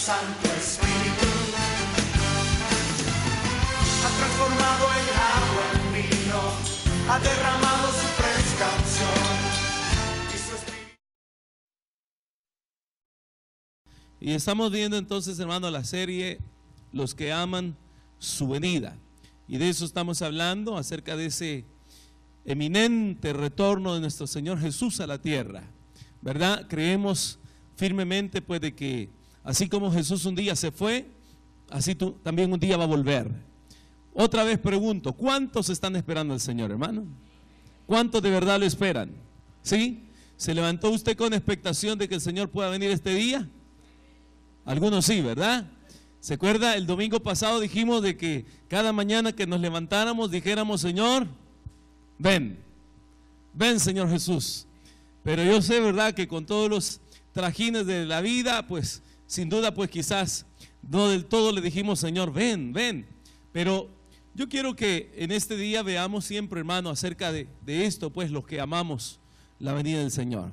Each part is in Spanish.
Santo Espíritu ha transformado el agua en vino, ha derramado su fresca unción y su espíritu. Y estamos viendo entonces, hermano, la serie Los que aman su venida. Y de eso estamos hablando, acerca de ese eminente retorno de nuestro Señor Jesús a la tierra, ¿verdad? Creemos firmemente pues de que así como Jesús un día se fue, así tú también un día va a volver. Otra vez pregunto, ¿cuántos están esperando al Señor, hermano? ¿Cuántos de verdad lo esperan? ¿Sí? ¿Se levantó usted con expectación de que el Señor pueda venir este día? Algunos sí, ¿verdad? ¿Se acuerda? El domingo pasado dijimos de que cada mañana que nos levantáramos dijéramos: Señor, ven, ven Señor Jesús. Pero yo sé, ¿verdad?, que con todos los trajines de la vida, pues sin duda, pues quizás no del todo le dijimos: Señor, ven, ven. Pero yo quiero que en este día veamos siempre, hermano, acerca de esto, pues los que amamos la venida del Señor,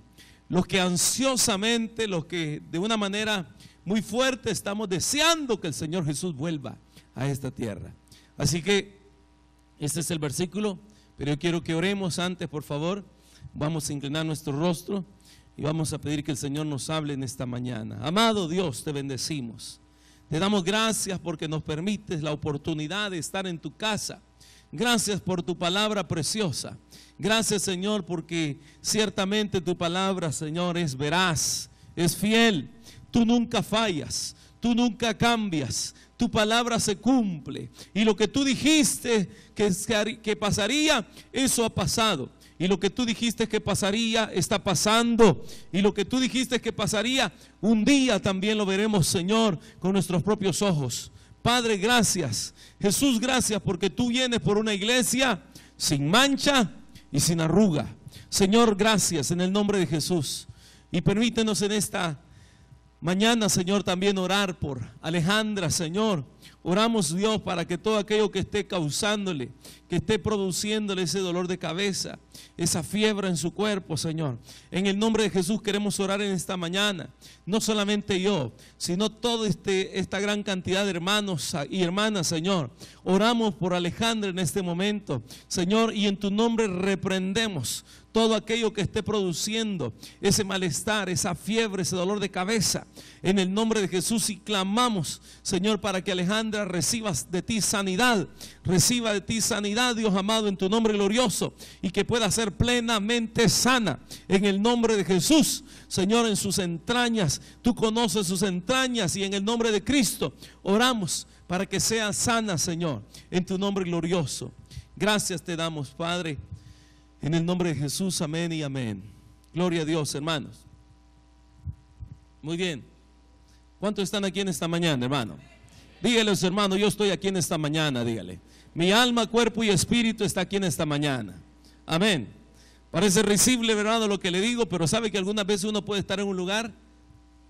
los que ansiosamente, los que de una manera muy fuerte estamos deseando que el Señor Jesús vuelva a esta tierra. Así que este es el versículo, pero yo quiero que oremos antes, por favor. Vamos a inclinar nuestro rostro y vamos a pedir que el Señor nos hable en esta mañana. Amado Dios, te bendecimos. Te damos gracias porque nos permites la oportunidad de estar en tu casa. Gracias por tu palabra preciosa. Gracias, Señor, porque ciertamente tu palabra, Señor, es veraz, es fiel. Tú nunca fallas, tú nunca cambias, tu palabra se cumple. Y lo que tú dijiste que pasaría, eso ha pasado. Y lo que tú dijiste que pasaría, está pasando. Y lo que tú dijiste que pasaría, un día también lo veremos, Señor, con nuestros propios ojos. Padre, gracias. Jesús, gracias porque tú vienes por una iglesia sin mancha y sin arruga. Señor, gracias en el nombre de Jesús. Y permítenos en esta mañana, Señor, también orar por Alejandra, Señor. Oramos, Dios, para que todo aquello que esté causándole, que esté produciéndole ese dolor de cabeza, esa fiebre en su cuerpo, Señor, en el nombre de Jesús queremos orar en esta mañana. No solamente yo, sino toda esta gran cantidad de hermanos y hermanas, Señor. Oramos por Alejandra en este momento, Señor, y en tu nombre reprendemos todo aquello que esté produciendo ese malestar, esa fiebre, ese dolor de cabeza, en el nombre de Jesús. Y clamamos, Señor, para que Alejandra reciba de ti sanidad, reciba de ti sanidad, Dios amado, en tu nombre glorioso, y que pueda ser plenamente sana, en el nombre de Jesús. Señor, en sus entrañas, tú conoces sus entrañas, y en el nombre de Cristo oramos para que sea sana, Señor, en tu nombre glorioso. Gracias te damos, Padre, en el nombre de Jesús, amén y amén. Gloria a Dios, hermanos. Muy bien. ¿Cuántos están aquí en esta mañana, hermano? Dígale a su hermano: yo estoy aquí en esta mañana, dígale. Mi alma, cuerpo y espíritu está aquí en esta mañana. Amén. Parece risible, ¿verdad?, lo que le digo, pero sabe que algunas veces uno puede estar en un lugar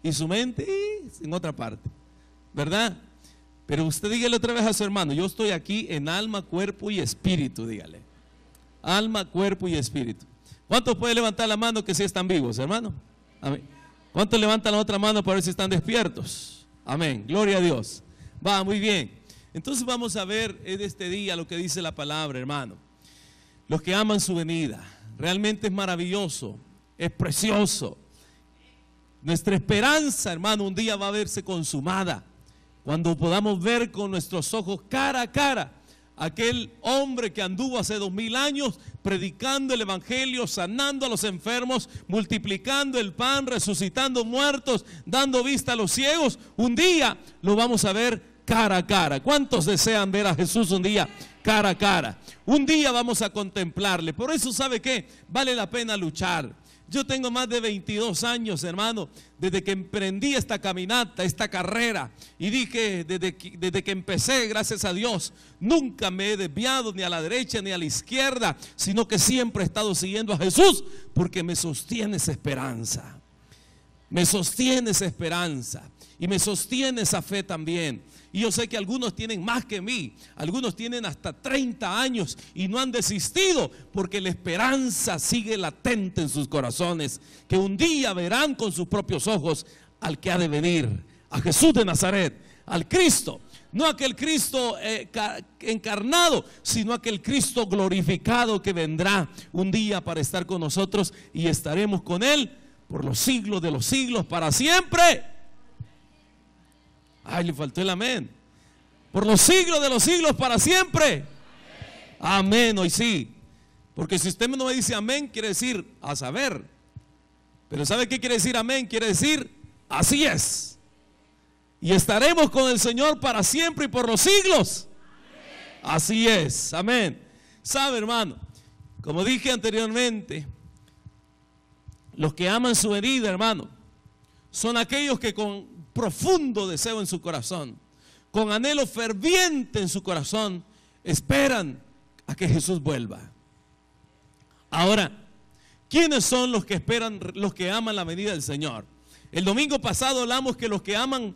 y su mente en otra parte, ¿verdad? Pero usted dígale otra vez a su hermano: yo estoy aquí en alma, cuerpo y espíritu, dígale. Alma, cuerpo y espíritu. ¿Cuántos pueden levantar la mano que sí están vivos, hermano? Amén. ¿Cuántos levantan la otra mano para ver si están despiertos? Amén, gloria a Dios. Va, muy bien. Entonces vamos a ver en este día lo que dice la palabra, hermano. Los que aman su venida. Realmente es maravilloso, es precioso. Nuestra esperanza, hermano, un día va a verse consumada, cuando podamos ver con nuestros ojos cara a cara aquel hombre que anduvo hace 2000 años predicando el evangelio, sanando a los enfermos, multiplicando el pan, resucitando muertos, dando vista a los ciegos. Un día lo vamos a ver cara a cara. ¿Cuántos desean ver a Jesús un día cara a cara? Un día vamos a contemplarle. Por eso, ¿sabe qué? Vale la pena luchar. Yo tengo más de 22 años, hermano, desde que emprendí esta caminata, esta carrera, y dije, desde que empecé, gracias a Dios, nunca me he desviado ni a la derecha ni a la izquierda, sino que siempre he estado siguiendo a Jesús, porque me sostiene esa esperanza. Me sostiene esa esperanza y me sostiene esa fe también. Y yo sé que algunos tienen más que mí, algunos tienen hasta 30 años y no han desistido, porque la esperanza sigue latente en sus corazones, que un día verán con sus propios ojos al que ha de venir, a Jesús de Nazaret, al Cristo. No aquel Cristo encarnado, sino aquel Cristo glorificado que vendrá un día para estar con nosotros y estaremos con Él por los siglos de los siglos, para siempre. Ay, le faltó el amén. Por los siglos de los siglos, para siempre. Amén, hoy sí. Porque si usted no me dice amén, quiere decir a saber. Pero ¿sabe qué quiere decir amén? Quiere decir así es. Y estaremos con el Señor para siempre y por los siglos. Así es, amén. ¿Sabe, hermano? Como dije anteriormente, los que aman su herida, hermano, son aquellos que con profundo deseo en su corazón, con anhelo ferviente en su corazón, esperan a que Jesús vuelva. Ahora, ¿quiénes son los que esperan, los que aman la venida del Señor? El domingo pasado hablamos que los que aman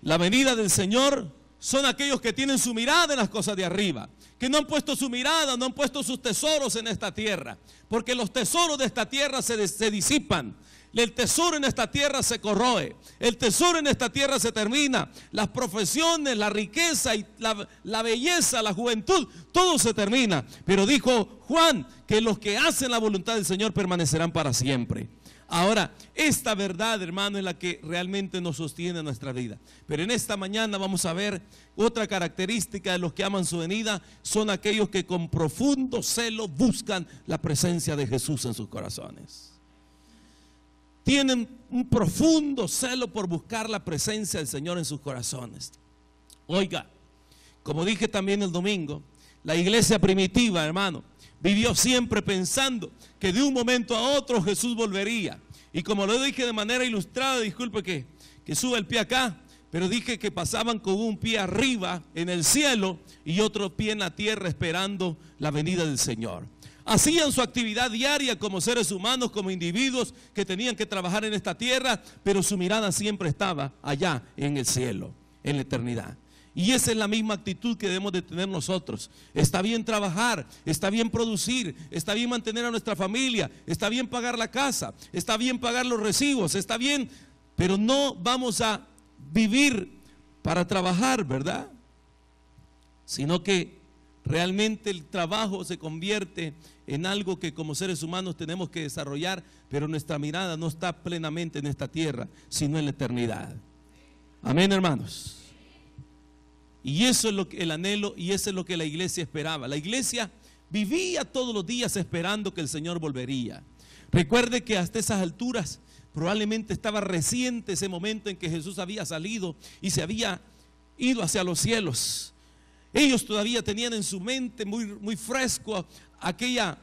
la venida del Señor son aquellos que tienen su mirada en las cosas de arriba, que no han puesto su mirada, no han puesto sus tesoros en esta tierra, porque los tesoros de esta tierra se disipan. El tesoro en esta tierra se corroe, el tesoro en esta tierra se termina, las profesiones, la riqueza y la belleza, la juventud, todo se termina. Pero dijo Juan que los que hacen la voluntad del Señor permanecerán para siempre. Ahora, esta verdad, hermano, es la que realmente nos sostiene nuestra vida. Pero en esta mañana vamos a ver otra característica de los que aman su venida. Son aquellos que con profundo celo buscan la presencia de Jesús en sus corazones. Tienen un profundo celo por buscar la presencia del Señor en sus corazones. Oiga, como dije también el domingo, la iglesia primitiva, hermano, vivió siempre pensando que de un momento a otro Jesús volvería. Y como lo dije de manera ilustrada, disculpe que suba el pie acá, pero dije que pasaban con un pie arriba en el cielo y otro pie en la tierra esperando la venida del Señor. Hacían su actividad diaria como seres humanos, como individuos que tenían que trabajar en esta tierra, pero su mirada siempre estaba allá en el cielo, en la eternidad. Y esa es la misma actitud que debemos de tener nosotros. Está bien trabajar, está bien producir, está bien mantener a nuestra familia, está bien pagar la casa, está bien pagar los recibos, está bien, pero no vamos a vivir para trabajar, ¿verdad? Sino que realmente el trabajo se convierte en algo que como seres humanos tenemos que desarrollar, pero nuestra mirada no está plenamente en esta tierra, sino en la eternidad. Amén, hermanos. Y eso es lo que el anhelo, y eso es lo que la iglesia esperaba. La iglesia vivía todos los días esperando que el Señor volvería. Recuerde que hasta esas alturas probablemente estaba reciente ese momento en que Jesús había salido y se había ido hacia los cielos. Ellos todavía tenían en su mente muy fresco aquella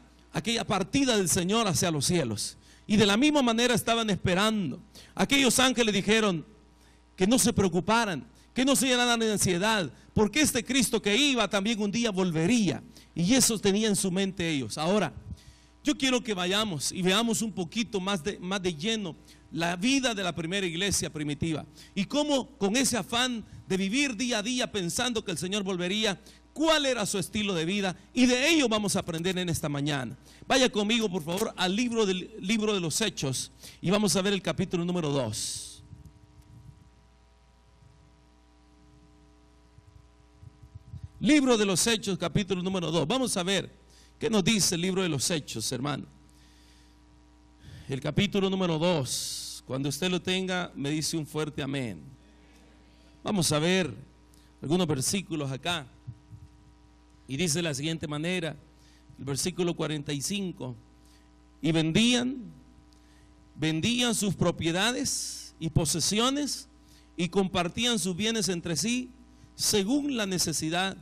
partida del Señor hacia los cielos. Y de la misma manera estaban esperando. Aquellos ángeles dijeron que no se preocuparan, que no se llenaran de ansiedad, porque este Cristo que iba también un día volvería. Y eso tenía en su mente ellos. Ahora, yo quiero que vayamos y veamos un poquito más de lleno la vida de la primera iglesia primitiva. Y cómo con ese afán de vivir día a día pensando que el Señor volvería, cuál era su estilo de vida. Y de ello vamos a aprender en esta mañana. Vaya conmigo, por favor, al libro de los Hechos. Y vamos a ver el capítulo número 2. Libro de los Hechos, capítulo número 2. Vamos a ver qué nos dice el libro de los Hechos, hermano. El capítulo número 2. Cuando usted lo tenga, me dice un fuerte amén. Vamos a ver algunos versículos acá. Y dice de la siguiente manera, el versículo 45. Y vendían sus propiedades y posesiones y compartían sus bienes entre sí según la necesidad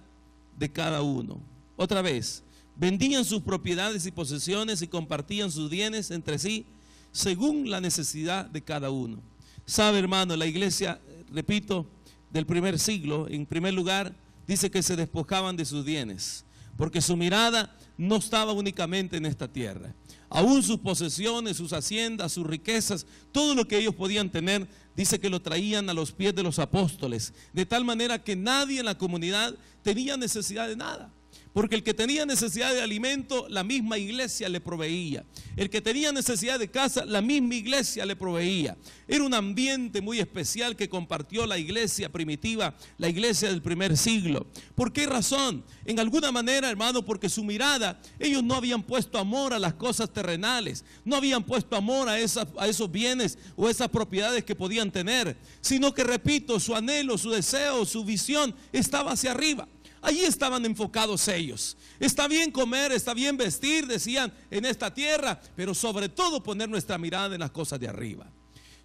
de cada uno. Otra vez, vendían sus propiedades y posesiones y compartían sus bienes entre sí según la necesidad de cada uno. Sabe, hermano, la iglesia, repito, del primer siglo, en primer lugar, dice que se despojaban de sus bienes, porque su mirada no estaba únicamente en esta tierra. Aún sus posesiones, sus haciendas, sus riquezas, todo lo que ellos podían tener, dice que lo traían a los pies de los apóstoles, de tal manera que nadie en la comunidad tenía necesidad de nada. Porque el que tenía necesidad de alimento, la misma iglesia le proveía. El que tenía necesidad de casa, la misma iglesia le proveía. Era un ambiente muy especial que compartió la iglesia primitiva, la iglesia del primer siglo. ¿Por qué razón? En alguna manera, hermano, porque su mirada, ellos no habían puesto amor a las cosas terrenales, no habían puesto amor a esos bienes o esas propiedades que podían tener, sino que, repito, su anhelo, su deseo, su visión estaba hacia arriba. Allí estaban enfocados ellos. Está bien comer, está bien vestir, decían, en esta tierra, pero sobre todo poner nuestra mirada en las cosas de arriba.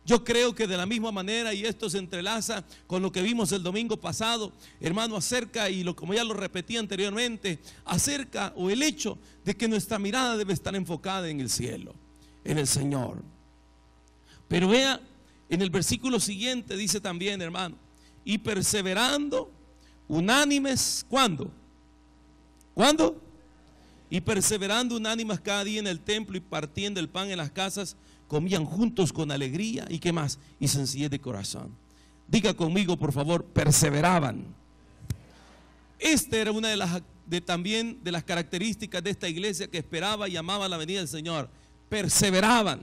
Yo creo que de la misma manera, y esto se entrelaza con lo que vimos el domingo pasado, hermano, acerca, y como ya lo repetí anteriormente, acerca o el hecho de que nuestra mirada debe estar enfocada en el cielo, en el Señor. Pero vea, en el versículo siguiente dice también, hermano, y perseverando unánimes, ¿cuándo? ¿Cuándo? Y perseverando unánimes cada día en el templo y partiendo el pan en las casas, comían juntos con alegría y ¿qué más? Y sencillez de corazón. Diga conmigo, por favor, perseveraban. Esta era una también de las características de esta iglesia que esperaba y amaba la venida del Señor. Perseveraban,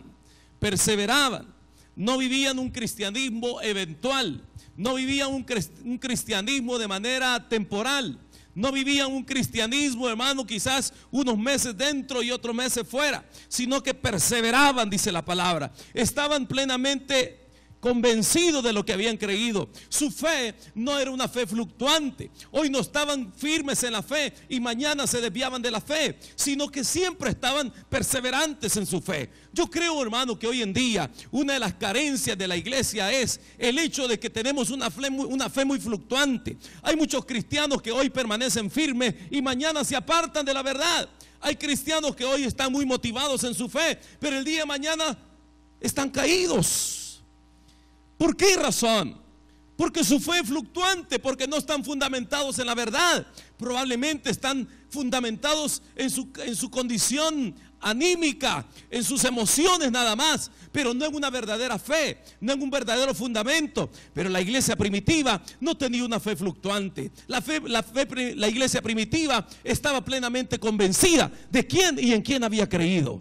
perseveraban. No vivían un cristianismo eventual. No vivían un cristianismo de manera temporal. No vivían un cristianismo, hermano, quizás unos meses dentro y otros meses fuera, sino que perseveraban, dice la palabra. Estaban plenamente convencidos de lo que habían creído. Su fe no era una fe fluctuante. Hoy no estaban firmes en la fe y mañana se desviaban de la fe, sino que siempre estaban perseverantes en su fe. Yo creo, hermano, que hoy en día una de las carencias de la iglesia es el hecho de que tenemos una fe muy fluctuante. Hay muchos cristianos que hoy permanecen firmes y mañana se apartan de la verdad. Hay cristianos que hoy están muy motivados en su fe, pero el día de mañana están caídos. ¿Por qué razón? Porque su fe es fluctuante, porque no están fundamentados en la verdad. Probablemente están fundamentados en su condición anímica, en sus emociones nada más, pero no en una verdadera fe, no en un verdadero fundamento. Pero la iglesia primitiva no tenía una fe fluctuante. La iglesia primitiva estaba plenamente convencida de quién y en quién había creído.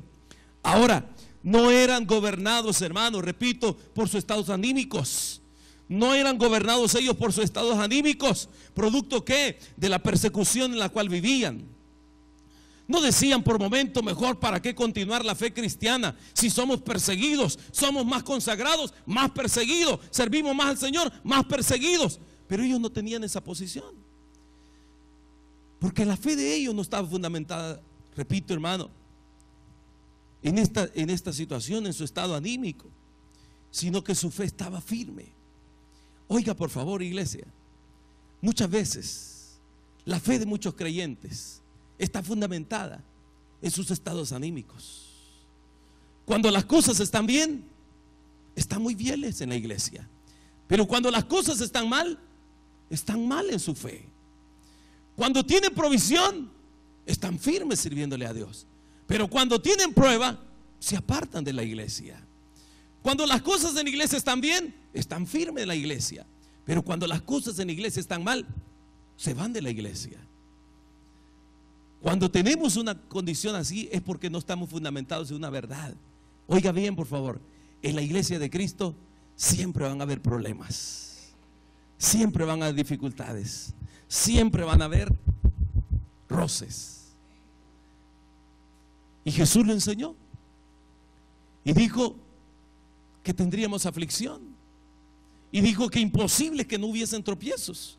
Ahora, no eran gobernados, hermanos, repito, por sus estados anímicos. No eran gobernados ellos por sus estados anímicos. ¿Producto qué? De la persecución en la cual vivían. No decían por momento, mejor para qué continuar la fe cristiana si somos perseguidos, somos más consagrados, más perseguidos, servimos más al Señor, más perseguidos. Pero ellos no tenían esa posición, porque la fe de ellos no estaba fundamentada, repito, hermano, en esta situación, en su estado anímico, sino que su fe estaba firme. Oiga, por favor, iglesia, muchas veces la fe de muchos creyentes está fundamentada en sus estados anímicos. Cuando las cosas están bien, están muy fieles en la iglesia, pero cuando las cosas están mal en su fe. Cuando tienen provisión, están firmes sirviéndole a Dios, pero cuando tienen prueba, se apartan de la iglesia. Cuando las cosas en la iglesia están bien, están firmes en la iglesia, pero cuando las cosas en la iglesia están mal, se van de la iglesia. Cuando tenemos una condición así es porque no estamos fundamentados en una verdad. Oiga bien, por favor, en la iglesia de Cristo siempre van a haber problemas, siempre van a haber dificultades, siempre van a haber roces. Y Jesús lo enseñó y dijo que tendríamos aflicción, y dijo que imposible que no hubiesen tropiezos.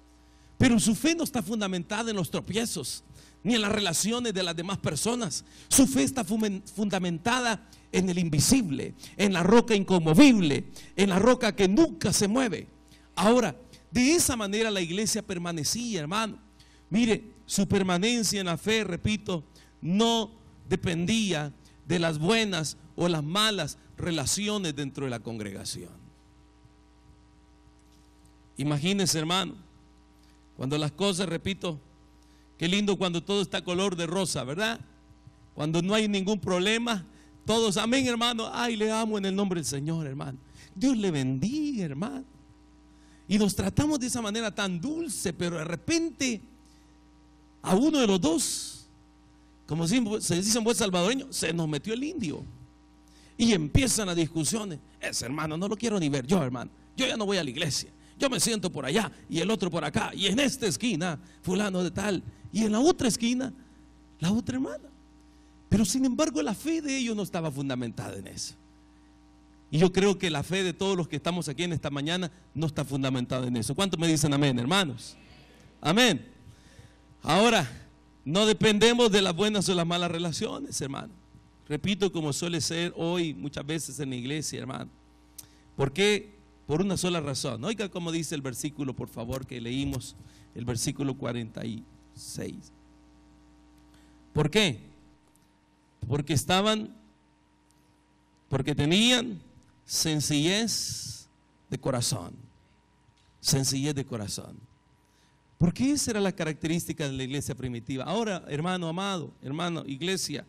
Pero su fe no está fundamentada en los tropiezos ni en las relaciones de las demás personas. Su fe está fundamentada en el invisible, en la roca inconmovible, en la roca que nunca se mueve. Ahora, de esa manera la iglesia permanecía, hermano. Mire, su permanencia en la fe, repito, no dependía de las buenas o las malas relaciones dentro de la congregación. Imagínense, hermano, cuando las cosas, repito, qué lindo cuando todo está color de rosa, ¿verdad? Cuando no hay ningún problema, todos, amén, hermano, ay, le amo en el nombre del Señor, hermano. Dios le bendiga, hermano. Y nos tratamos de esa manera tan dulce, pero de repente a uno de los dos, como se dice en buen salvadoreño, se nos metió el indio. Y empiezan las discusiones. Ese hermano no lo quiero ni ver. Yo, hermano, yo ya no voy a la iglesia. Yo me siento por allá y el otro por acá. Y en esta esquina, fulano de tal. Y en la otra esquina, la otra hermana. Pero sin embargo la fe de ellos no estaba fundamentada en eso. Y yo creo que la fe de todos los que estamos aquí en esta mañana no está fundamentada en eso. ¿Cuántos me dicen amén, hermanos? Amén. Ahora, no dependemos de las buenas o las malas relaciones, hermano. Repito, como suele ser hoy muchas veces en la iglesia, hermano. ¿Por qué? Por una sola razón. Oiga cómo dice el versículo, por favor, que leímos, el versículo 46. ¿Por qué? Porque tenían sencillez de corazón. Sencillez de corazón. Porque esa era la característica de la iglesia primitiva. Ahora, hermano amado, hermano, iglesia,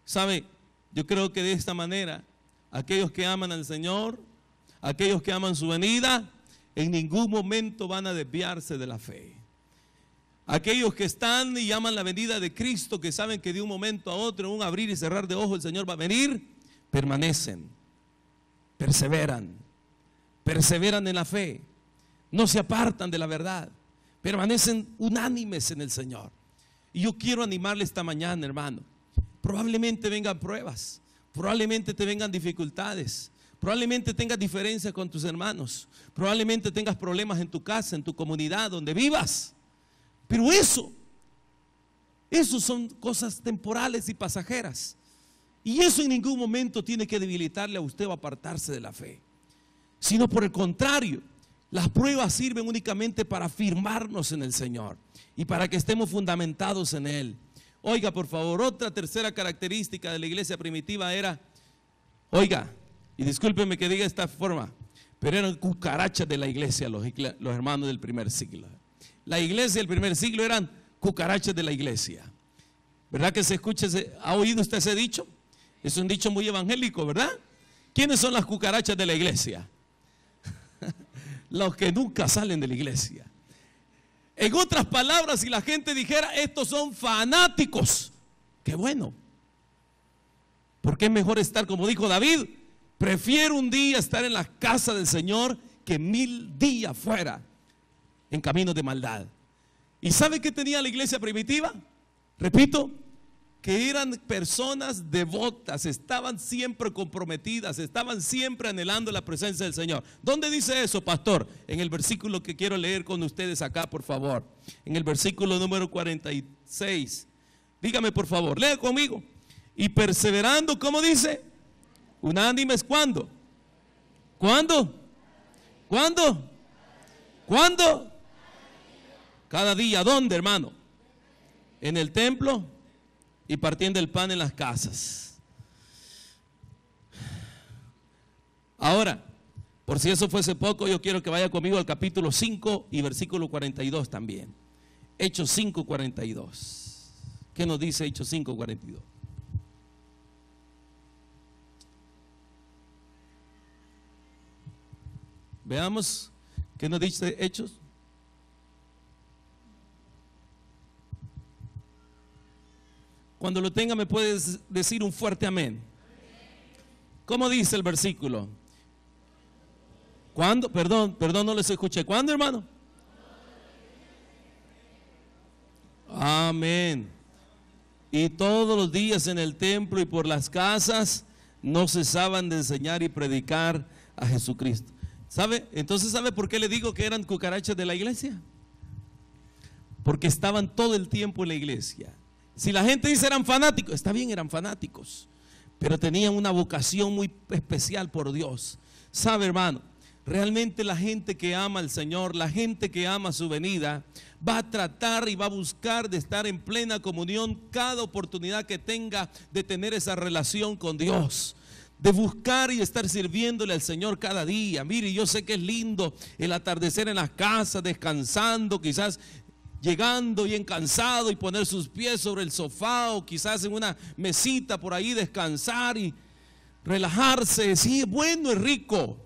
¿sabe? Yo creo que de esta manera, aquellos que aman al Señor, aquellos que aman su venida, en ningún momento van a desviarse de la fe. Aquellos que están y aman la venida de Cristo, que saben que de un momento a otro, en un abrir y cerrar de ojos, el Señor va a venir, permanecen, perseveran en la fe, no se apartan de la verdad, permanecen unánimes en el Señor. Y yo quiero animarle esta mañana, hermano. Probablemente vengan pruebas, probablemente te vengan dificultades, probablemente tengas diferencias con tus hermanos, probablemente tengas problemas en tu casa, en tu comunidad, donde vivas. Pero eso son cosas temporales y pasajeras. Y eso en ningún momento tiene que debilitarle a usted o apartarse de la fe. Sino por el contrario, las pruebas sirven únicamente para afirmarnos en el Señor y para que estemos fundamentados en Él. Oiga, por favor, otra tercera característica de la iglesia primitiva era, oiga, y discúlpenme que diga de esta forma, pero eran cucarachas de la iglesia los hermanos del primer siglo. La iglesia del primer siglo eran cucarachas de la iglesia. ¿Verdad que se escucha? ¿Ha oído usted ese dicho? Es un dicho muy evangélico, ¿verdad? ¿Quiénes son las cucarachas de la iglesia? Los que nunca salen de la iglesia. En otras palabras, si la gente dijera, estos son fanáticos, qué bueno. Porque es mejor estar, como dijo David, prefiero un día estar en la casa del Señor que 1000 días fuera en caminos de maldad. ¿Y sabe qué tenía la iglesia primitiva? Repito, que eran personas devotas, estaban siempre comprometidas, estaban siempre anhelando la presencia del Señor. ¿Dónde dice eso, pastor? En el versículo que quiero leer con ustedes acá, por favor. En el versículo número 46. Dígame, por favor, lea conmigo. Y perseverando, ¿cómo dice? Unánimes, ¿cuándo? ¿Cuándo? ¿Cuándo? ¿Cuándo? Cada día. ¿Dónde, hermano? En el templo y partiendo el pan en las casas. Ahora, por si eso fuese poco, yo quiero que vaya conmigo al capítulo 5 y versículo 42 también. Hechos 5, 42. ¿Qué nos dice Hechos 5, 42? Veamos qué nos dice Hechos. Cuando lo tenga me puedes decir un fuerte amén. ¿Cómo dice el versículo? ¿Cuándo? Perdón, no les escuché. ¿Cuándo, hermano? Amén. Y todos los días en el templo y por las casas no cesaban de enseñar y predicar a Jesucristo. ¿Sabe? Entonces, ¿sabe por qué le digo que eran cucarachas de la iglesia? Porque estaban todo el tiempo en la iglesia. Si la gente dice eran fanáticos, está bien, eran fanáticos, pero tenían una vocación muy especial por Dios. ¿Sabe, hermano? Realmente la gente que ama al Señor, la gente que ama su venida, va a tratar y va a buscar de estar en plena comunión cada oportunidad que tenga de tener esa relación con Dios, de buscar y estar sirviéndole al Señor cada día. Mire, yo sé que es lindo el atardecer en las casas, descansando, quizás llegando bien cansado y poner sus pies sobre el sofá o quizás en una mesita por ahí descansar y relajarse. Sí, es bueno, es rico,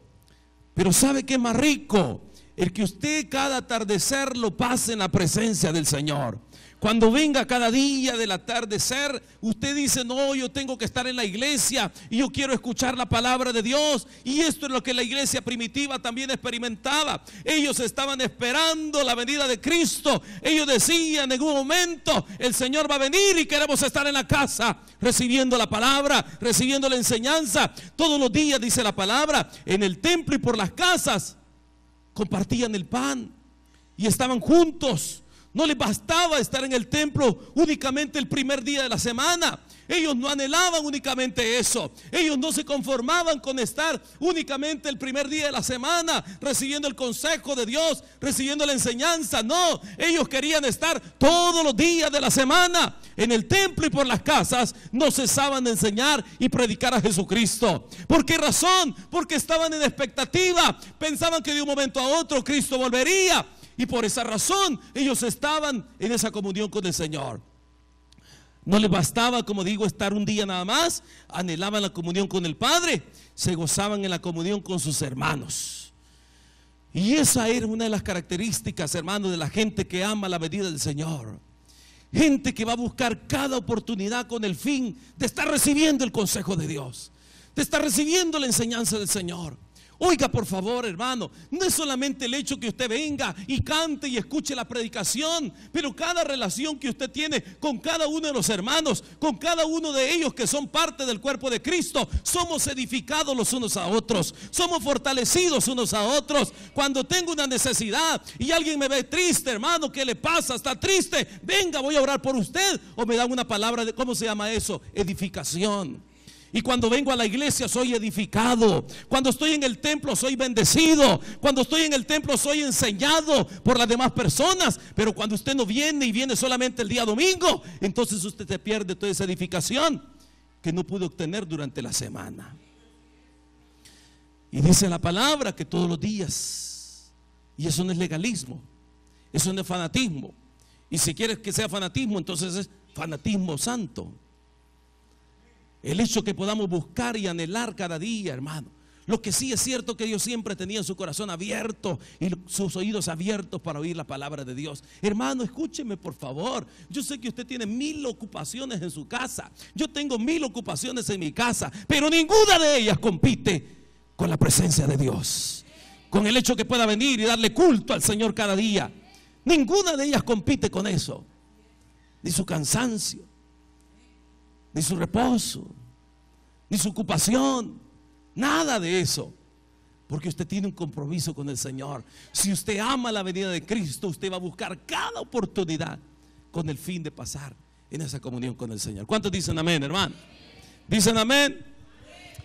pero ¿sabe qué es más rico? El que usted cada atardecer lo pase en la presencia del Señor. Cuando venga cada día del atardecer, usted dice, no, yo tengo que estar en la iglesia y yo quiero escuchar la palabra de Dios. Y esto es lo que la iglesia primitiva también experimentaba. Ellos estaban esperando la venida de Cristo. Ellos decían, en un momento el Señor va a venir y queremos estar en la casa recibiendo la palabra, recibiendo la enseñanza. Todos los días, dice la palabra, en el templo y por las casas compartían el pan y estaban juntos. No les bastaba estar en el templo únicamente el primer día de la semana. Ellos no anhelaban únicamente eso. Ellos no se conformaban con estar únicamente el primer día de la semana recibiendo el consejo de Dios, recibiendo la enseñanza. No, ellos querían estar todos los días de la semana en el templo y por las casas. No cesaban de enseñar y predicar a Jesucristo. ¿Por qué razón? Porque estaban en expectativa. Pensaban que de un momento a otro Cristo volvería. Y por esa razón ellos estaban en esa comunión con el Señor. No les bastaba, como digo, estar un día nada más. Anhelaban la comunión con el Padre. Se gozaban en la comunión con sus hermanos. Y esa era una de las características, hermanos, de la gente que ama la venida del Señor. Gente que va a buscar cada oportunidad con el fin de estar recibiendo el consejo de Dios, de estar recibiendo la enseñanza del Señor. Oiga, por favor, hermano, no es solamente el hecho que usted venga y cante y escuche la predicación, pero cada relación que usted tiene con cada uno de los hermanos, con cada uno de ellos que son parte del cuerpo de Cristo, somos edificados los unos a otros, somos fortalecidos unos a otros. Cuando tengo una necesidad y alguien me ve triste, hermano, ¿qué le pasa? ¿Está triste? Venga, voy a orar por usted. O me dan una palabra de, ¿cómo se llama eso? Edificación. Y cuando vengo a la iglesia soy edificado. Cuando estoy en el templo soy bendecido. Cuando estoy en el templo soy enseñado por las demás personas. Pero cuando usted no viene y viene solamente el día domingo, entonces usted se pierde toda esa edificación que no pudo obtener durante la semana. Y dice la palabra que todos los días. Y eso no es legalismo, eso no es fanatismo. Y si quieres que sea fanatismo, entonces es fanatismo santo. El hecho que podamos buscar y anhelar cada día, hermano. Lo que sí es cierto que Dios siempre tenía su corazón abierto y sus oídos abiertos para oír la palabra de Dios. Hermano, escúcheme por favor. Yo sé que usted tiene 1000 ocupaciones en su casa. Yo tengo 1000 ocupaciones en mi casa, pero ninguna de ellas compite con la presencia de Dios, con el hecho que pueda venir y darle culto al Señor cada día. Ninguna de ellas compite con eso. Ni su cansancio, ni su reposo, ni su ocupación, nada de eso, porque usted tiene un compromiso con el Señor. Si usted ama la venida de Cristo, usted va a buscar cada oportunidad con el fin de pasar en esa comunión con el Señor. ¿Cuántos dicen amén, hermano? ¿Dicen amén?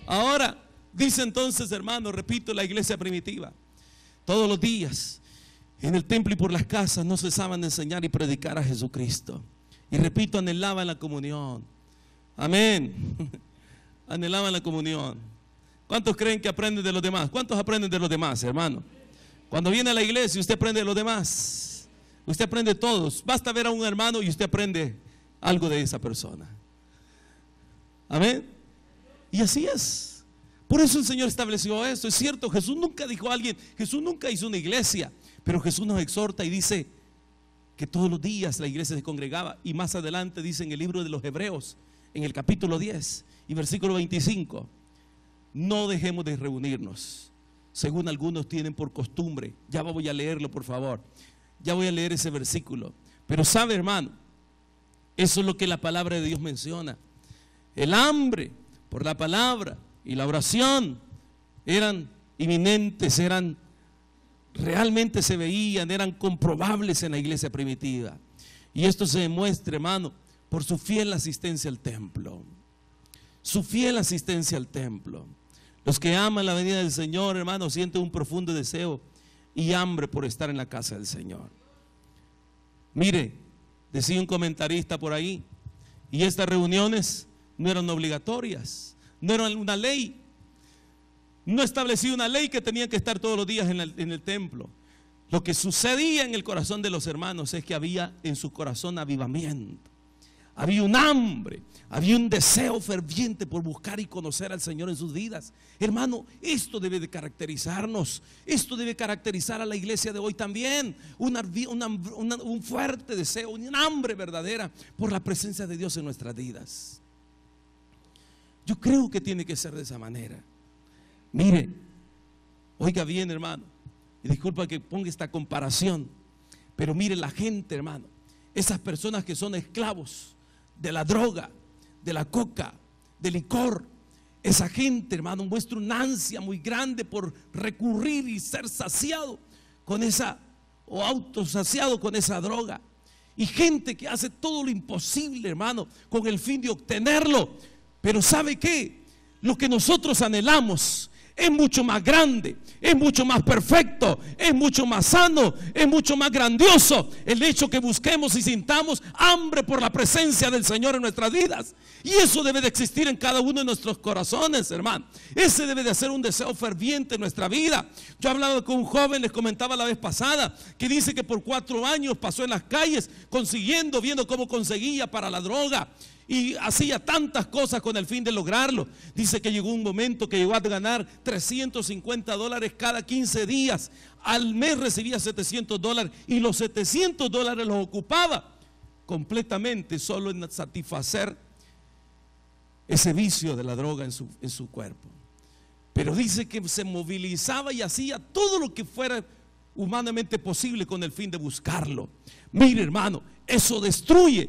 Ahora, dice entonces, hermano, repito, la iglesia primitiva, todos los días, en el templo y por las casas, no cesaban de enseñar y predicar a Jesucristo. Y repito, anhelaban la comunión. Amén. Anhelaban la comunión. ¿Cuántos creen que aprenden de los demás? ¿Cuántos aprenden de los demás, hermano? Cuando viene a la iglesia usted aprende de los demás. Usted aprende todos. Basta ver a un hermano y usted aprende algo de esa persona. Amén. Y así es. Por eso el Señor estableció esto. Es cierto, Jesús nunca dijo a alguien, Jesús nunca hizo una iglesia, pero Jesús nos exhorta y dice que todos los días la iglesia se congregaba. Y más adelante dice en el libro de los Hebreos, en el capítulo 10 y versículo 25, no dejemos de reunirnos, según algunos tienen por costumbre. Ya voy a leerlo, por favor. Ya voy a leer ese versículo. Pero sabe, hermano, eso es lo que la palabra de Dios menciona. El hambre por la palabra y la oración eran inminentes, realmente se veían, eran comprobables en la iglesia primitiva. Y esto se demuestra, hermano, por su fiel asistencia al templo. Su fiel asistencia al templo. Los que aman la venida del Señor, hermano, sienten un profundo deseo y hambre por estar en la casa del Señor. Mire, decía un comentarista por ahí, y estas reuniones no eran obligatorias, no eran una ley. No establecía una ley que tenían que estar todos los días en el templo. Lo que sucedía en el corazón de los hermanos es que había en su corazón avivamiento. había un hambre, había un deseo ferviente por buscar y conocer al Señor en sus vidas. Hermano, esto debe de caracterizarnos, esto debe caracterizar a la iglesia de hoy también, un fuerte deseo, un hambre verdadera por la presencia de Dios en nuestras vidas. Yo creo que tiene que ser de esa manera. Mire, oiga bien, hermano, y disculpa que ponga esta comparación, pero mire la gente, hermano, esas personas que son esclavos de la droga, de la coca, del licor, esa gente, hermano, muestra una ansia muy grande por recurrir y ser saciado con esa, o autosaciado con esa droga. Y gente que hace todo lo imposible, hermano, con el fin de obtenerlo. Pero ¿sabe qué? Lo que nosotros anhelamos es mucho más grande, es mucho más perfecto, es mucho más sano, es mucho más grandioso el hecho que busquemos y sintamos hambre por la presencia del Señor en nuestras vidas. Y eso debe de existir en cada uno de nuestros corazones, hermano. Ese debe de ser un deseo ferviente en nuestra vida. Yo hablaba con un joven, les comentaba la vez pasada, que dice que por 4 años pasó en las calles consiguiendo, viendo cómo conseguía para la droga, y hacía tantas cosas con el fin de lograrlo. Dice que llegó un momento que llegó a ganar $350 cada 15 días. Al mes recibía $700 y los $700 los ocupaba completamente solo en satisfacer ese vicio de la droga en su cuerpo. Pero dice que se movilizaba y hacía todo lo que fuera humanamente posible con el fin de buscarlo. Mire, hermano, eso destruye.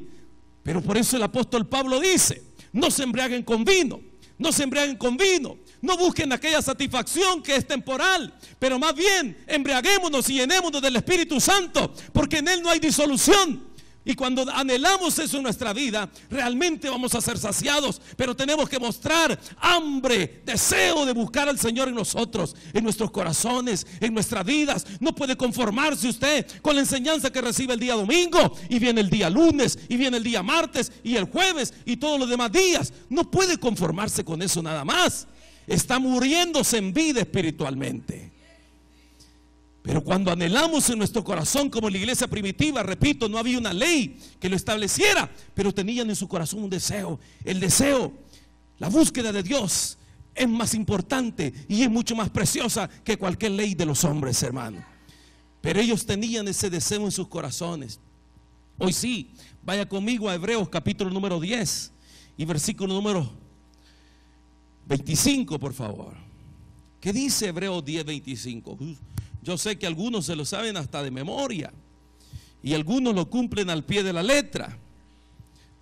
Pero por eso el apóstol Pablo dice: no se embriaguen con vino, no se embriaguen con vino, no busquen aquella satisfacción que es temporal, pero más bien embriaguémonos y llenémonos del Espíritu Santo, porque en Él no hay disolución. Y cuando anhelamos eso en nuestra vida, realmente vamos a ser saciados. Pero tenemos que mostrar hambre, deseo de buscar al Señor en nosotros, en nuestros corazones, en nuestras vidas. No puede conformarse usted con la enseñanza que recibe el día domingo, y viene el día lunes, y viene el día martes, y el jueves, y todos los demás días. No puede conformarse con eso nada más. Está muriéndose en vida espiritualmente. Pero cuando anhelamos en nuestro corazón, como la iglesia primitiva, repito, no había una ley que lo estableciera, pero tenían en su corazón un deseo. El deseo, la búsqueda de Dios es más importante y es mucho más preciosa que cualquier ley de los hombres, hermano. Pero ellos tenían ese deseo en sus corazones. Hoy sí, vaya conmigo a Hebreos capítulo número 10 y versículo número 25, por favor. ¿Qué dice Hebreos 10, 25? Yo sé que algunos se lo saben hasta de memoria y algunos lo cumplen al pie de la letra.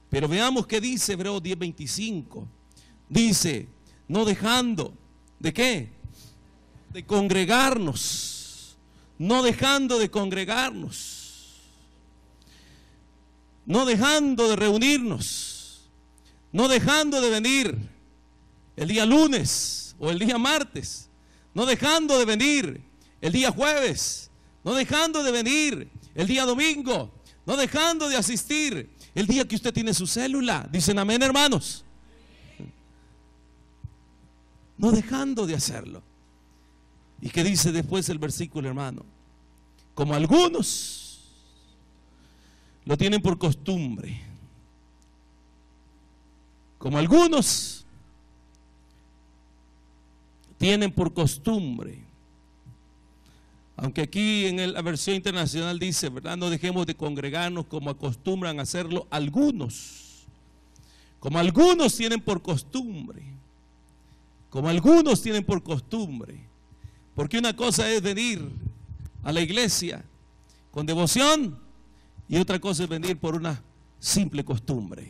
Pero veamos qué dice Hebreos 10:25. Dice: no dejando, ¿de qué? De congregarnos. No dejando de congregarnos. No dejando de reunirnos. No dejando de venir el día lunes o el día martes. No dejando de venir el día jueves, no dejando de venir el día domingo, no dejando de asistir el día que usted tiene su célula. Dicen amén, hermanos. No dejando de hacerlo. ¿Y qué dice después el versículo, hermano? Como algunos lo tienen por costumbre, como algunos tienen por costumbre. Aunque aquí en la versión internacional dice, ¿verdad? No dejemos de congregarnos como acostumbran a hacerlo algunos. Como algunos tienen por costumbre. Como algunos tienen por costumbre. Porque una cosa es venir a la iglesia con devoción y otra cosa es venir por una simple costumbre.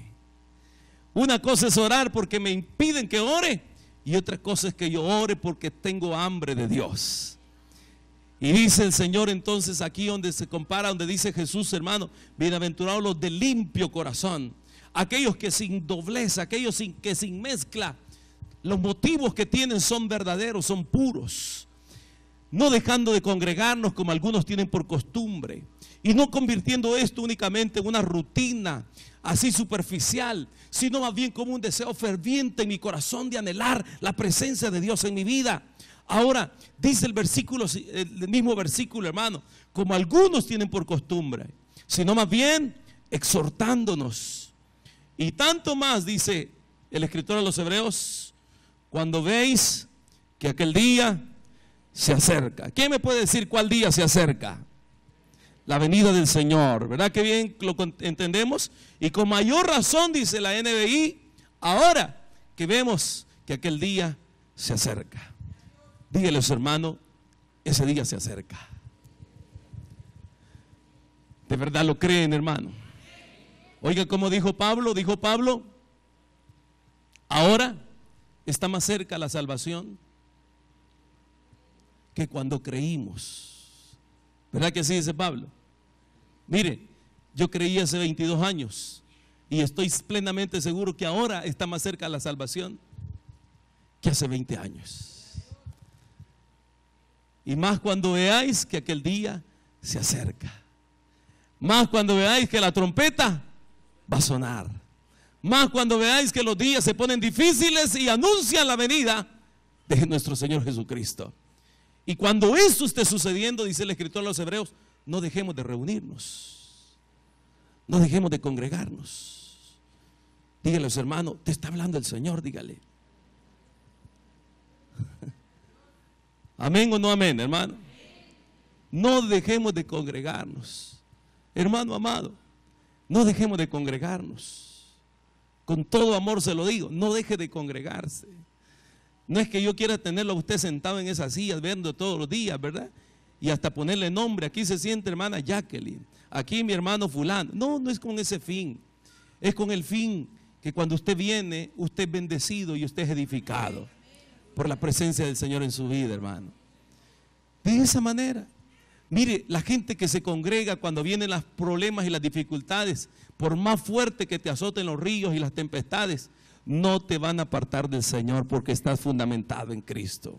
Una cosa es orar porque me impiden que ore y otra cosa es que yo ore porque tengo hambre de Dios. Y dice el Señor entonces aquí donde se compara, donde dice Jesús, hermano: bienaventurados los de limpio corazón, aquellos que sin doblez, aquellos que sin mezcla, los motivos que tienen son verdaderos, son puros. No dejando de congregarnos como algunos tienen por costumbre, y no convirtiendo esto únicamente en una rutina así superficial, sino más bien como un deseo ferviente en mi corazón de anhelar la presencia de Dios en mi vida. Ahora dice el versículo, el mismo versículo, hermano: como algunos tienen por costumbre, sino más bien exhortándonos Y tanto más, dice el escritor a los Hebreos, cuando veis que aquel día se acerca. ¿Quién me puede decir cuál día se acerca? La venida del Señor. ¿Verdad que bien lo entendemos? Y con mayor razón, dice la NBI, ahora que vemos que aquel día se acerca. Dígale a su hermano, ese día se acerca. ¿De verdad lo creen, hermano? Oiga, como dijo Pablo, ahora está más cerca la salvación que cuando creímos. ¿Verdad que así dice Pablo? Mire, yo creí hace 22 años y estoy plenamente seguro que ahora está más cerca la salvación que hace 20 años. Y más cuando veáis que aquel día se acerca. Más cuando veáis que la trompeta va a sonar. Más cuando veáis que los días se ponen difíciles y anuncian la venida de nuestro Señor Jesucristo. Y cuando eso esté sucediendo, dice el escritor a los Hebreos, no dejemos de reunirnos. No dejemos de congregarnos. Dígale a su hermano, te está hablando el Señor, dígale. ¿Amén o no amén, hermano? No dejemos de congregarnos. Hermano amado, no dejemos de congregarnos. Con todo amor se lo digo, no deje de congregarse. No es que yo quiera tenerlo a usted sentado en esas sillas viendo todos los días, ¿verdad? Y hasta ponerle nombre. Aquí se siente hermana Jacqueline, aquí mi hermano fulano. No, no es con ese fin. Es con el fin que cuando usted viene, usted es bendecido y usted es edificado por la presencia del Señor en su vida, hermano. De esa manera. Mire, la gente que se congrega cuando vienen los problemas y las dificultades, por más fuerte que te azoten los ríos y las tempestades, no te van a apartar del Señor porque estás fundamentado en Cristo.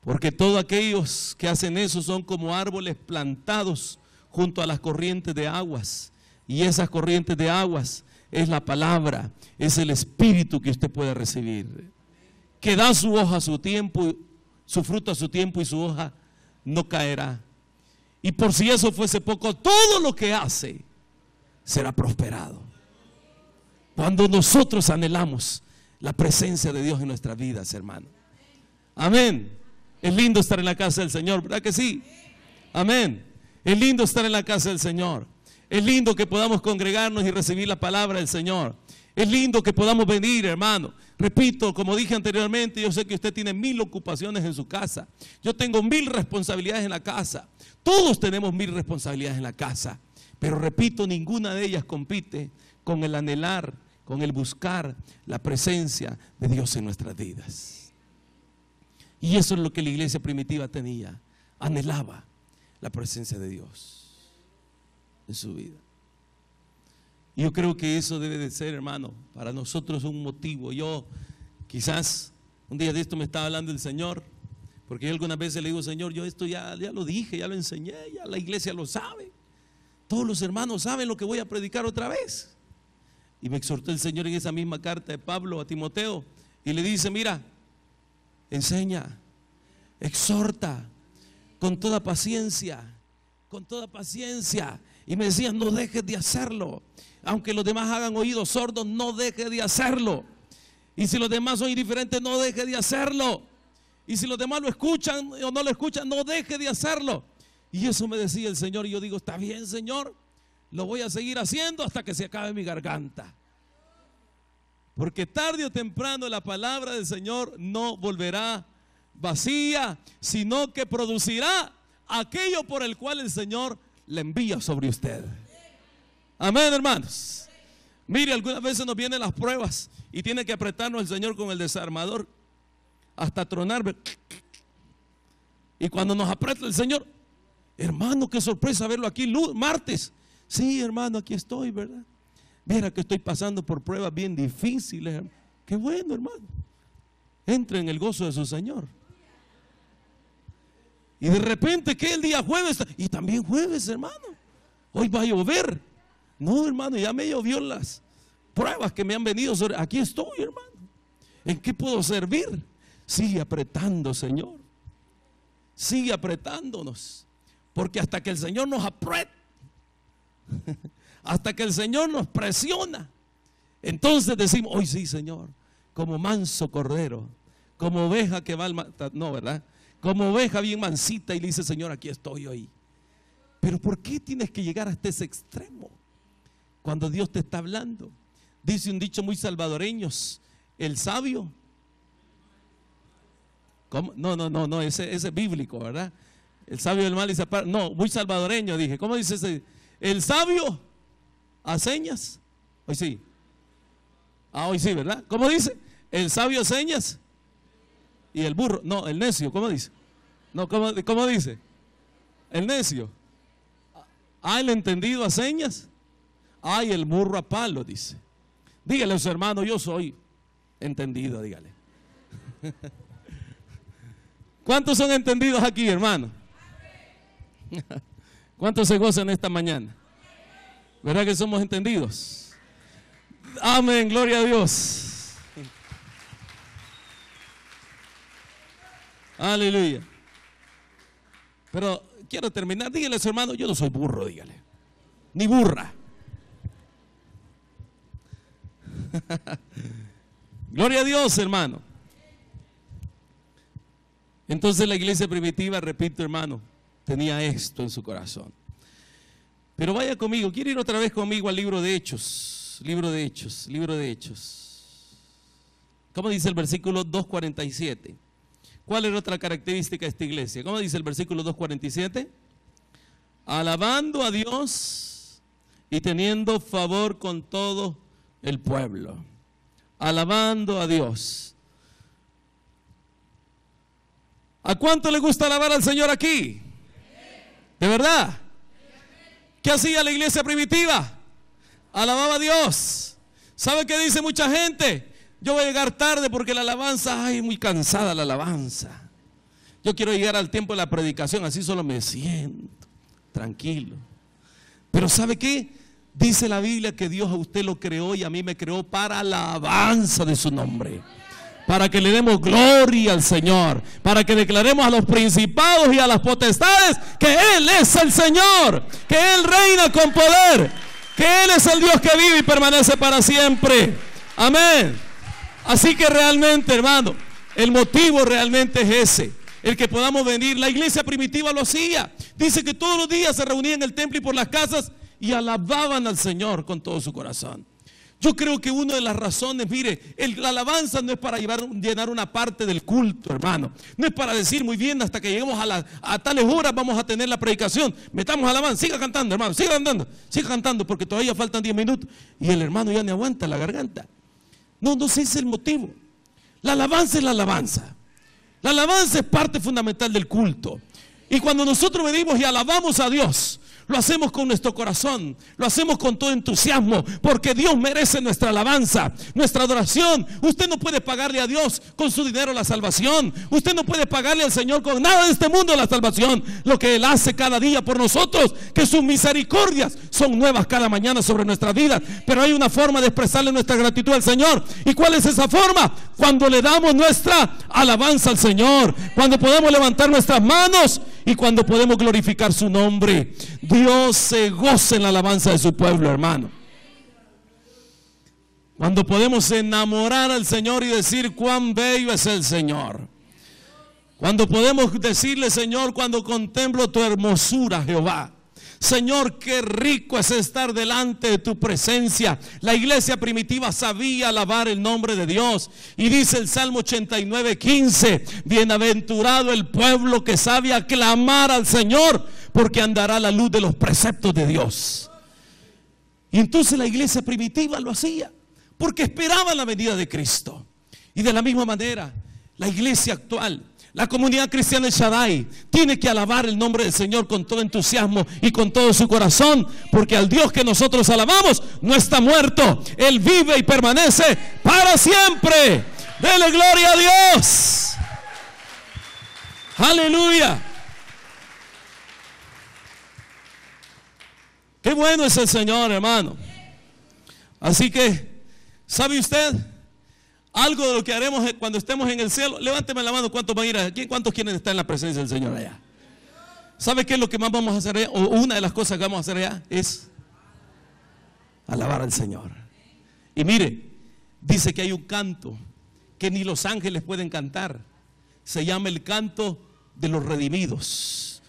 Porque todos aquellos que hacen eso son como árboles plantados junto a las corrientes de aguas. Y esas corrientes de aguas es la palabra, es el Espíritu que usted puede recibir. Que da su hoja a su tiempo, su fruto a su tiempo y su hoja no caerá. Y por si eso fuese poco, todo lo que hace será prosperado. Cuando nosotros anhelamos la presencia de Dios en nuestras vidas, hermano. Amén. Es lindo estar en la casa del Señor, ¿verdad que sí? Amén. Es lindo estar en la casa del Señor. Es lindo que podamos congregarnos y recibir la palabra del Señor. Es lindo que podamos venir, hermano. Repito, como dije anteriormente, yo sé que usted tiene 1000 ocupaciones en su casa. Yo tengo 1000 responsabilidades en la casa. Todos tenemos 1000 responsabilidades en la casa. Pero repito, ninguna de ellas compite con el anhelar, con el buscar la presencia de Dios en nuestras vidas. Y eso es lo que la iglesia primitiva tenía. Anhelaba la presencia de Dios en su vida. Y yo creo que eso debe de ser, hermano, para nosotros un motivo. Yo quizás un día de esto me estaba hablando el Señor, porque yo algunas veces le digo, Señor, yo esto ya lo dije, ya lo enseñé, ya la iglesia lo sabe. Todos los hermanos saben lo que voy a predicar otra vez. Y me exhortó el Señor en esa misma carta de Pablo a Timoteo y le dice, mira, enseña, exhorta con toda paciencia, con toda paciencia. Y me decía, no dejes de hacerlo. Aunque los demás hagan oídos sordos, no dejes de hacerlo. Y si los demás son indiferentes, no dejes de hacerlo. Y si los demás lo escuchan o no lo escuchan, no dejes de hacerlo. Y eso me decía el Señor. Y yo digo, está bien, Señor, lo voy a seguir haciendo hasta que se acabe mi garganta. Porque tarde o temprano la palabra del Señor no volverá vacía, sino que producirá aquello por el cual el Señor le envía sobre usted. Amén, hermanos. Mire, algunas veces nos vienen las pruebas y tiene que apretarnos el Señor con el desarmador hasta tronar. Y cuando nos aprieta el Señor, hermano, qué sorpresa verlo aquí martes. Sí, hermano, aquí estoy, ¿verdad? Mira que estoy pasando por pruebas bien difíciles. Qué bueno, hermano. Entre en el gozo de su Señor. Y de repente que el día jueves, y también jueves, hermano, hoy va a llover. No, hermano, ya me llovió las pruebas que me han venido sobre. Aquí estoy, hermano. ¿En qué puedo servir? Sigue apretando, Señor. Sigue apretándonos. Porque hasta que el Señor nos apriete, hasta que el Señor nos presiona. Entonces decimos, hoy sí, Señor, como manso cordero, como oveja que va al no, ¿verdad? Como oveja bien mansita, y le dice, Señor, aquí estoy hoy. Pero ¿por qué tienes que llegar hasta ese extremo cuando Dios te está hablando? Dice un dicho muy salvadoreño, el sabio, ¿cómo? No, ese es bíblico, ¿verdad? El sabio del mal dice, no, muy salvadoreño, dije. ¿Cómo dice ese? El sabio a señas. Hoy sí. Hoy sí, ¿verdad? ¿Cómo dice? El sabio a señas y el burro, no, el necio, ¿cómo dice? No, ¿cómo dice? El necio. El entendido a señas. Y el burro a palo, dice. Dígale a su hermano, yo soy entendido, dígale. ¿Cuántos son entendidos aquí, hermano? ¿Cuántos se gozan esta mañana? ¿Verdad que somos entendidos? Amén, gloria a Dios. Aleluya. Pero quiero terminar, dígale a su hermano, yo no soy burro, dígale. Ni burra. Gloria a Dios, hermano. Entonces la iglesia primitiva, repito, hermano, tenía esto en su corazón. Pero vaya conmigo, quiero ir otra vez conmigo al libro de Hechos. Libro de Hechos. ¿Cómo dice el versículo 2:47? ¿Cuál era otra característica de esta iglesia? ¿Cómo dice el versículo 2:47? Alabando a Dios y teniendo favor con todo el pueblo. Alabando a Dios. ¿A cuánto le gusta alabar al Señor aquí? ¿De verdad? ¿Qué hacía la iglesia primitiva? Alababa a Dios. ¿Sabe qué dice mucha gente? Yo voy a llegar tarde porque la alabanza, muy cansada la alabanza. Yo quiero llegar al tiempo de la predicación, así solo me siento, tranquilo. Pero ¿sabe qué? Dice la Biblia que Dios a usted lo creó y a mí me creó para la alabanza de su nombre. Para que le demos gloria al Señor, para que declaremos a los principados y a las potestades que Él es el Señor, que Él reina con poder, que Él es el Dios que vive y permanece para siempre. Amén. Así que realmente, hermano, el motivo realmente es ese, el que podamos venir. La iglesia primitiva lo hacía. Dice que todos los días se reunían en el templo y por las casas y alababan al Señor con todo su corazón. Yo creo que una de las razones, mire, la alabanza no es para llenar una parte del culto, hermano. No es para decir, muy bien, hasta que lleguemos a tales horas vamos a tener la predicación. Metamos alabanza, siga cantando, hermano, siga cantando, porque todavía faltan 10 minutos. Y el hermano ya no aguanta la garganta. No ese es el motivo. La alabanza es la alabanza. La alabanza es parte fundamental del culto. Y cuando nosotros venimos y alabamos a Dios, lo hacemos con nuestro corazón, lo hacemos con todo entusiasmo, porque Dios merece nuestra alabanza, nuestra adoración. Usted no puede pagarle a Dios con su dinero la salvación. Usted no puede pagarle al Señor con nada de este mundo la salvación. Lo que Él hace cada día por nosotros, que sus misericordias son nuevas cada mañana sobre nuestras vidas. Pero hay una forma de expresarle nuestra gratitud al Señor. ¿Y cuál es esa forma? Cuando le damos nuestra alabanza al Señor, cuando podemos levantar nuestras manos y cuando podemos glorificar su nombre. Dios se goza en la alabanza de su pueblo, hermano. Cuando podemos enamorar al Señor y decir cuán bello es el Señor. Cuando podemos decirle, Señor, cuando contemplo tu hermosura, Jehová. Señor, qué rico es estar delante de tu presencia. La iglesia primitiva sabía alabar el nombre de Dios. Y dice el Salmo 89:15, bienaventurado el pueblo que sabe aclamar al Señor, porque andará a la luz de los preceptos de Dios. Y entonces la iglesia primitiva lo hacía, porque esperaba la venida de Cristo. Y de la misma manera, la iglesia actual, la comunidad cristiana de Shaddai, tiene que alabar el nombre del Señor con todo entusiasmo y con todo su corazón, porque al Dios que nosotros alabamos no está muerto. Él vive y permanece para siempre. Dele gloria a Dios. Aleluya. Qué bueno es el Señor, hermano. Así que, ¿sabe usted? Algo de lo que haremos cuando estemos en el cielo. Levánteme la mano, ¿cuántos van a ir allá? ¿Cuántos quieren estar en la presencia del Señor allá? ¿Sabe qué es lo que más vamos a hacer allá? O una de las cosas que vamos a hacer allá es alabar al Señor. Y mire, dice que hay un canto que ni los ángeles pueden cantar. Se llama el canto de los redimidos.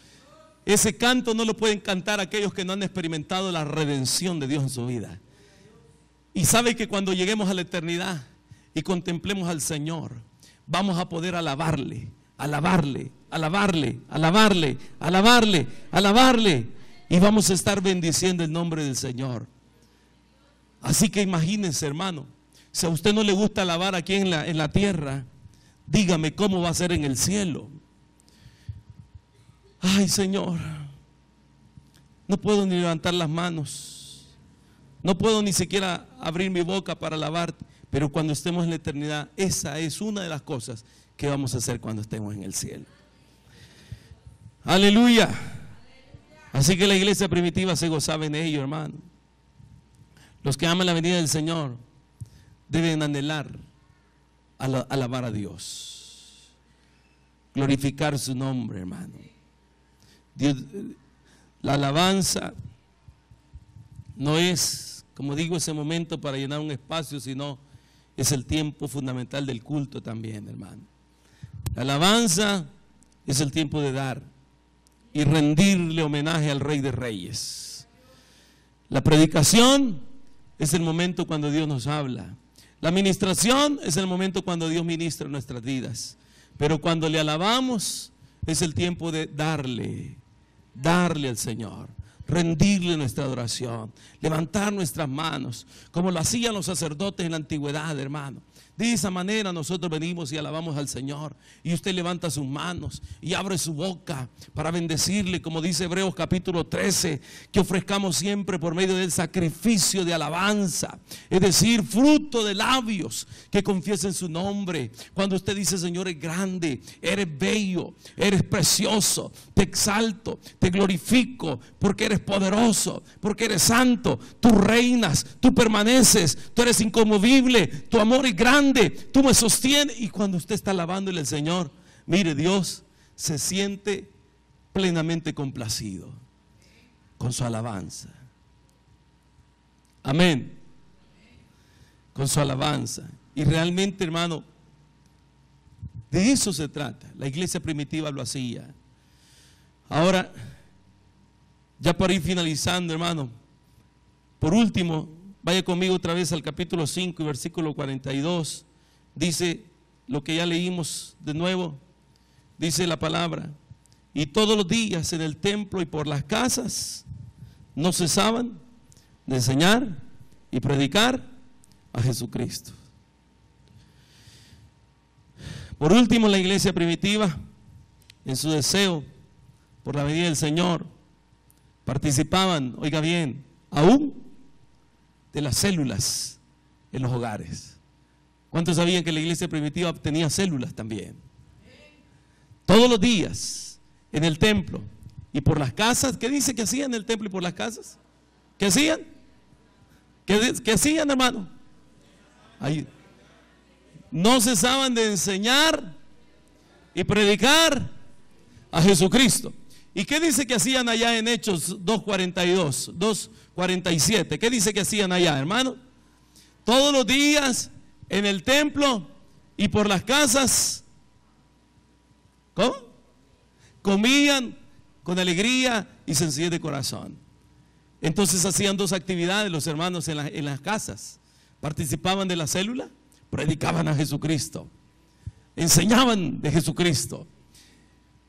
Ese canto no lo pueden cantar aquellos que no han experimentado la redención de Dios en su vida. Y sabe que cuando lleguemos a la eternidad y contemplemos al Señor, vamos a poder alabarle, alabarle, alabarle, alabarle, alabarle, alabarle, y vamos a estar bendiciendo el nombre del Señor. Así que imagínense, hermano, si a usted no le gusta alabar aquí en la tierra, dígame cómo va a ser en el cielo. Ay, Señor, no puedo ni levantar las manos, no puedo ni siquiera abrir mi boca para alabarte, pero cuando estemos en la eternidad, esa es una de las cosas que vamos a hacer cuando estemos en el cielo. Aleluya. Así que la iglesia primitiva se gozaba en ello, hermano. Los que aman la venida del Señor deben anhelar alabar a Dios, glorificar su nombre, hermano. Dios, la alabanza no es, como digo, ese momento para llenar un espacio, sino es el tiempo fundamental del culto también, hermano. La alabanza es el tiempo de dar y rendirle homenaje al Rey de Reyes. La predicación es el momento cuando Dios nos habla. La administración es el momento cuando Dios ministra nuestras vidas. Pero cuando le alabamos es el tiempo de darle al Señor, rendirle nuestra adoración, levantar nuestras manos, como lo hacían los sacerdotes en la antigüedad, hermano. De esa manera nosotros venimos y alabamos al Señor. Y usted levanta sus manos y abre su boca para bendecirle, como dice Hebreos capítulo 13, que ofrezcamos siempre por medio del sacrificio de alabanza, es decir, fruto de labios que confiesen su nombre. Cuando usted dice: Señor, es grande, eres bello, eres precioso, te exalto, te glorifico, porque eres poderoso, porque eres santo, tú reinas, tú permaneces, tú eres inconmovible, tu amor es grande, tú me sostienes. Y cuando usted está alabándole al Señor, mire, Dios se siente plenamente complacido con su alabanza. Amén. Con su alabanza. Y realmente, hermano, de eso se trata. La iglesia primitiva lo hacía. Ahora, ya para ir finalizando, hermano, por último, vaya conmigo otra vez al capítulo 5 y versículo 42. Dice lo que ya leímos de nuevo. Dice la palabra: y todos los días en el templo y por las casas no cesaban de enseñar y predicar a Jesucristo. Por último, la iglesia primitiva, en su deseo por la venida del Señor, participaban, oiga bien, aún de las células en los hogares. ¿Cuántos sabían que la iglesia primitiva tenía células también? Todos los días en el templo y por las casas. ¿Qué dice que hacían en el templo y por las casas? ¿Qué hacían? ¿Qué hacían, hermano? Ahí. No cesaban de enseñar y predicar a Jesucristo. ¿Y qué dice que hacían allá en Hechos 2:42, 2:47? ¿Qué dice que hacían allá, hermano? Todos los días en el templo y por las casas, ¿cómo? Comían con alegría y sencillez de corazón. Entonces hacían dos actividades los hermanos en las casas. Participaban de la célula, predicaban a Jesucristo, enseñaban de Jesucristo.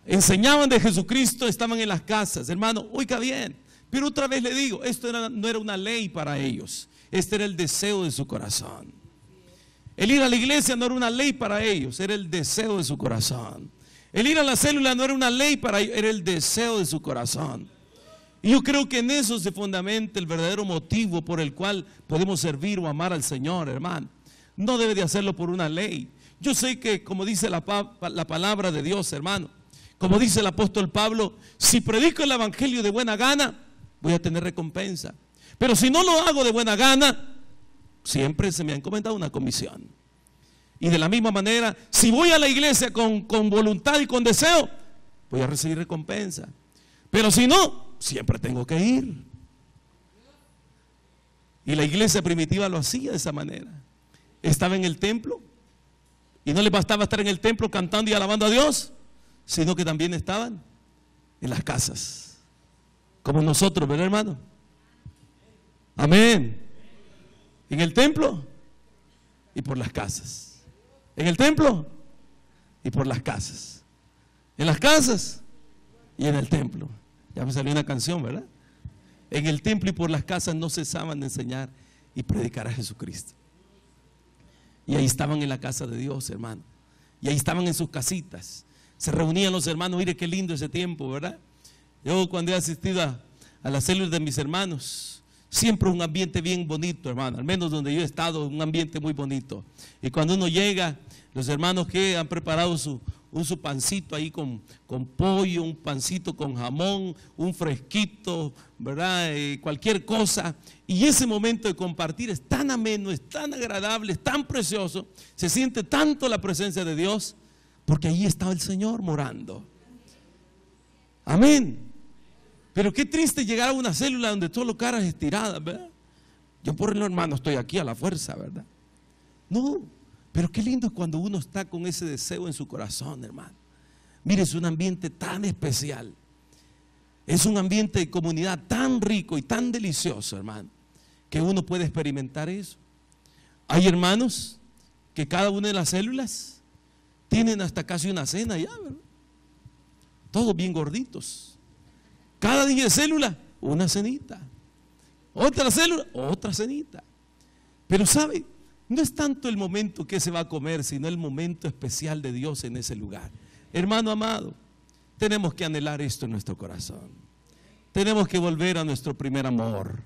Enseñaban de Jesucristo, estaban en las casas. Hermano, oiga bien, pero otra vez le digo, esto no era una ley para ellos, este era el deseo de su corazón. El ir a la iglesia no era una ley para ellos, era el deseo de su corazón. El ir a la célula no era una ley para ellos, era el deseo de su corazón. Y yo creo que en eso se fundamenta el verdadero motivo por el cual podemos servir o amar al Señor, hermano. No debe de hacerlo por una ley. Yo sé que, como dice la palabra de Dios, hermano, como dice el apóstol Pablo, si predico el evangelio de buena gana, voy a tener recompensa. Pero si no lo hago de buena gana, siempre se me ha encomendado una comisión. Y de la misma manera, si voy a la iglesia con voluntad y con deseo, voy a recibir recompensa. Pero si no, siempre tengo que ir. Y la iglesia primitiva lo hacía de esa manera. Estaba en el templo y no les bastaba estar en el templo cantando y alabando a Dios, sino que también estaban en las casas, como nosotros, ¿verdad, hermano? Amén. En el templo y por las casas. En el templo y por las casas. En las casas y en el templo. Ya me salió una canción, ¿verdad? En el templo y por las casas no cesaban de enseñar y predicar a Jesucristo. Y ahí estaban en la casa de Dios, hermano. Y ahí estaban en sus casitas. Se reunían los hermanos. Mire qué lindo ese tiempo, ¿verdad? Yo cuando he asistido a las células de mis hermanos, siempre un ambiente bien bonito, hermano. Al menos donde yo he estado, un ambiente muy bonito. Y cuando uno llega, los hermanos que han preparado su pancito ahí con pollo, un pancito con jamón, un fresquito, ¿verdad? Cualquier cosa. Y ese momento de compartir es tan ameno, es tan agradable, es tan precioso. Se siente tanto la presencia de Dios, porque ahí estaba el Señor morando. Amén. Pero qué triste llegar a una célula donde todas las caras estiradas, ¿verdad? Yo por el hermano estoy aquí a la fuerza, ¿verdad? No. Pero qué lindo es cuando uno está con ese deseo en su corazón, hermano. Mire, es un ambiente tan especial. Es un ambiente de comunidad tan rico y tan delicioso, hermano, que uno puede experimentar eso. Hay hermanos que cada una de las células tienen hasta casi una cena ya, ¿verdad? Todos bien gorditos. Cada día de célula, una cenita. Otra célula, otra cenita. Pero ¿sabe? No es tanto el momento que se va a comer, sino el momento especial de Dios en ese lugar. Hermano amado, tenemos que anhelar esto en nuestro corazón. Tenemos que volver a nuestro primer amor.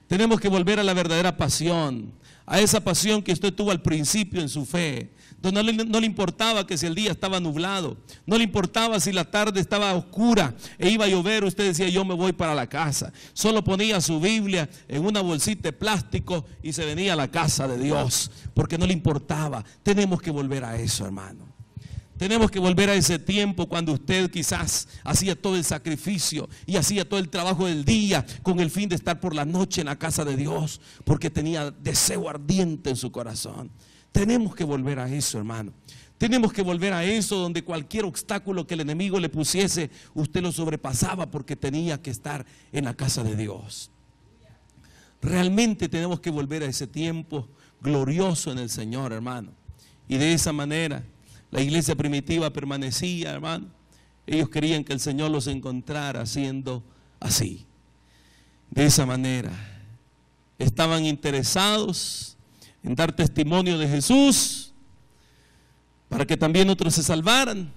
Tenemos que volver a la verdadera pasión, a esa pasión que usted tuvo al principio en su fe, donde no le importaba que si el día estaba nublado, no le importaba si la tarde estaba oscura e iba a llover, usted decía yo me voy para la casa. Solo ponía su Biblia en una bolsita de plástico y se venía a la casa de Dios, porque no le importaba. Tenemos que volver a eso, hermano. Tenemos que volver a ese tiempo cuando usted quizás hacía todo el sacrificio y hacía todo el trabajo del día con el fin de estar por la noche en la casa de Dios, porque tenía deseo ardiente en su corazón. Tenemos que volver a eso, hermano. Tenemos que volver a eso donde cualquier obstáculo que el enemigo le pusiese, usted lo sobrepasaba porque tenía que estar en la casa de Dios. Realmente tenemos que volver a ese tiempo glorioso en el Señor, hermano. Y de esa manera la iglesia primitiva permanecía, hermano. Ellos querían que el Señor los encontrara haciendo así. De esa manera. Estaban interesados en dar testimonio de Jesús para que también otros se salvaran.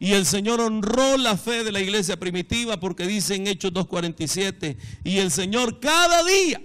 Y el Señor honró la fe de la iglesia primitiva, porque dice en Hechos 2:47, y el Señor cada día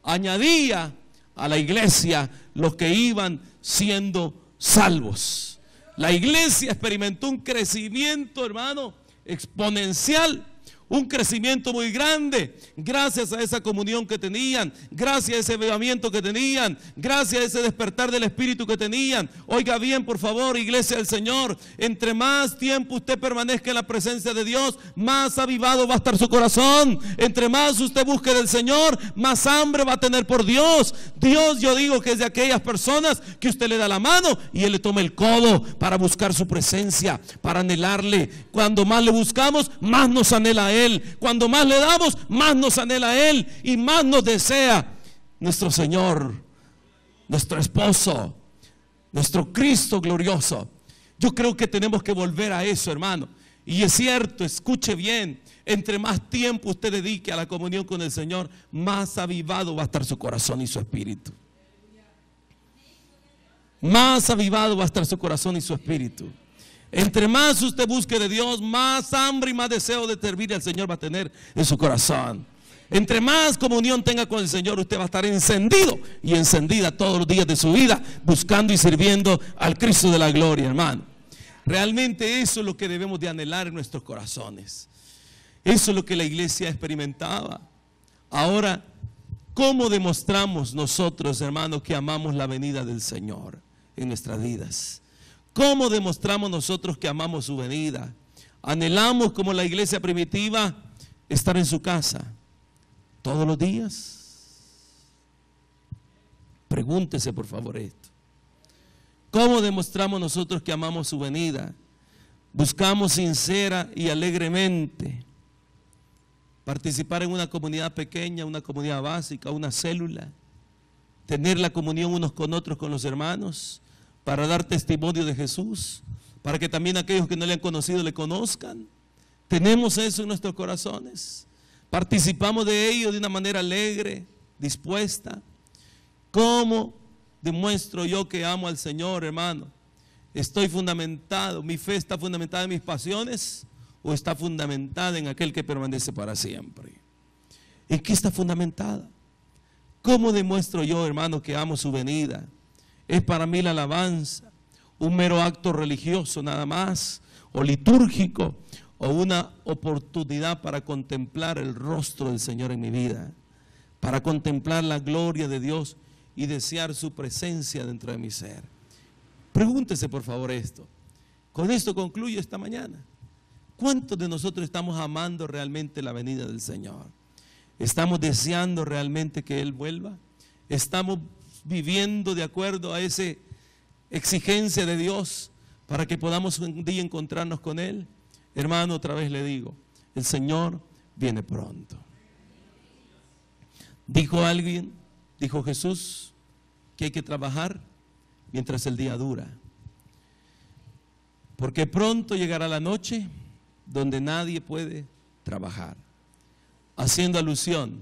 añadía a la iglesia los que iban siendo salvos. La iglesia experimentó un crecimiento, hermano, exponencial, un crecimiento muy grande, gracias a esa comunión que tenían, gracias a ese avivamiento que tenían, gracias a ese despertar del Espíritu que tenían. Oiga bien, por favor, iglesia del Señor, entre más tiempo usted permanezca en la presencia de Dios, más avivado va a estar su corazón. Entre más usted busque del Señor, más hambre va a tener por Dios. Dios, yo digo que es de aquellas personas que usted le da la mano y Él le toma el codo para buscar su presencia, para anhelarle. Cuando más le buscamos, más nos anhela Él. Cuando más le damos, más nos anhela Él y más nos desea nuestro Señor, nuestro esposo, nuestro Cristo glorioso. Yo creo que tenemos que volver a eso, hermano. Y es cierto, escuche bien, entre más tiempo usted dedique a la comunión con el Señor, más avivado va a estar su corazón y su espíritu. Más avivado va a estar su corazón y su espíritu. Entre más usted busque de Dios, más hambre y más deseo de servir al Señor va a tener en su corazón. Entre más comunión tenga con el Señor, usted va a estar encendido y encendida todos los días de su vida, buscando y sirviendo al Cristo de la gloria, hermano. Realmente eso es lo que debemos de anhelar en nuestros corazones. Eso es lo que la iglesia experimentaba. Ahora, ¿cómo demostramos nosotros, hermanos, que amamos la venida del Señor en nuestras vidas? ¿Cómo demostramos nosotros que amamos su venida? Anhelamos, como la iglesia primitiva, estar en su casa todos los días. Pregúntese por favor esto. ¿Cómo demostramos nosotros que amamos su venida? Buscamos sincera y alegremente participar en una comunidad pequeña, una comunidad básica, una célula, tener la comunión unos con otros, con los hermanos, para dar testimonio de Jesús, para que también aquellos que no le han conocido le conozcan. Tenemos eso en nuestros corazones, participamos de ello de una manera alegre, dispuesta. ¿Cómo demuestro yo que amo al Señor, hermano? ¿Estoy fundamentado, mi fe está fundamentada en mis pasiones o está fundamentada en aquel que permanece para siempre? ¿En qué está fundamentada? ¿Cómo demuestro yo, hermano, que amo su venida? ¿Es para mí la alabanza un mero acto religioso nada más, o litúrgico, o una oportunidad para contemplar el rostro del Señor en mi vida, para contemplar la gloria de Dios y desear su presencia dentro de mi ser? Pregúntese por favor esto. Con esto concluyo esta mañana. ¿Cuántos de nosotros estamos amando realmente la venida del Señor? ¿Estamos deseando realmente que Él vuelva? ¿Estamos viviendo de acuerdo a esa exigencia de Dios para que podamos un día encontrarnos con Él? Hermano, otra vez le digo, el Señor viene pronto. Dijo alguien, dijo Jesús, que hay que trabajar mientras el día dura, porque pronto llegará la noche donde nadie puede trabajar, haciendo alusión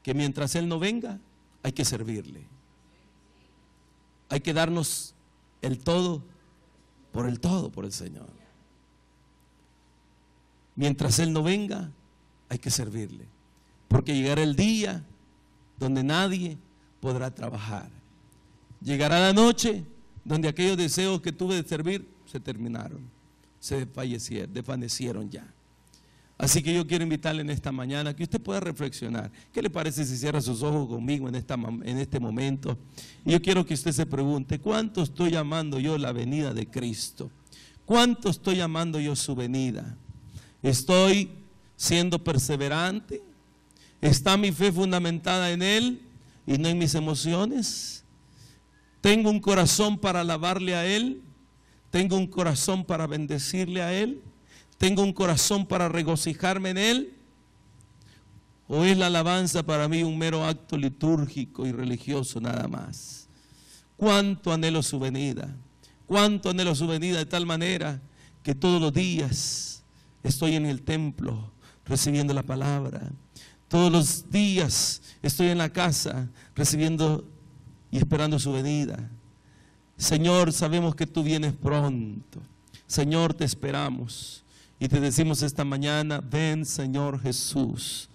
que mientras Él no venga hay que servirle, hay que darnos el todo por el Señor. Mientras Él no venga hay que servirle, porque llegará el día donde nadie podrá trabajar. Llegará la noche donde aquellos deseos que tuve de servir se terminaron, se desvanecieron ya. Así que yo quiero invitarle en esta mañana que usted pueda reflexionar. ¿Qué le parece si cierra sus ojos conmigo en este momento? Y yo quiero que usted se pregunte, ¿cuánto estoy amando yo la venida de Cristo? ¿Cuánto estoy amando yo su venida? ¿Estoy siendo perseverante? ¿Está mi fe fundamentada en Él y no en mis emociones? ¿Tengo un corazón para alabarle a Él? ¿Tengo un corazón para bendecirle a Él? ¿Tengo un corazón para regocijarme en Él? ¿O es la alabanza para mí un mero acto litúrgico y religioso nada más? ¿Cuánto anhelo su venida? ¿Cuánto anhelo su venida de tal manera que todos los días estoy en el templo recibiendo la palabra? Todos los días estoy en la casa recibiendo y esperando su venida. Señor, sabemos que tú vienes pronto. Señor, te esperamos y te decimos esta mañana, ven Señor Jesús,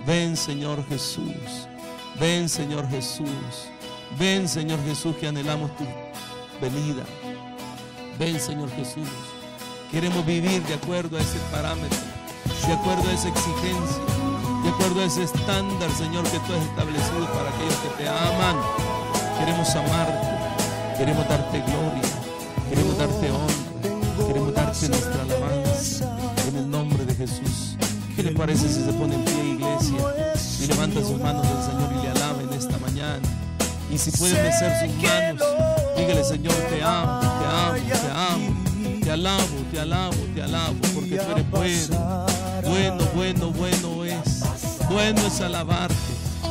ven Señor Jesús, ven Señor Jesús, ven Señor Jesús, que anhelamos tu venida. Ven Señor Jesús, queremos vivir de acuerdo a ese parámetro, de acuerdo a esa exigencia, de acuerdo a ese estándar, Señor, que tú has establecido para aquellos que te aman. Queremos amarte, queremos darte gloria, queremos darte honra, queremos darte nuestra alabanza en el nombre de Jesús. ¿Qué le parece si se pone en pie, iglesia, y levanta sus manos al Señor y le alaba en esta mañana? Y si puede mecer sus manos, dígale, Señor, te amo, te amo, te amo, te alabo, te alabo, te alabo, porque tú eres bueno, bueno, bueno, bueno es. Bueno es alabarte,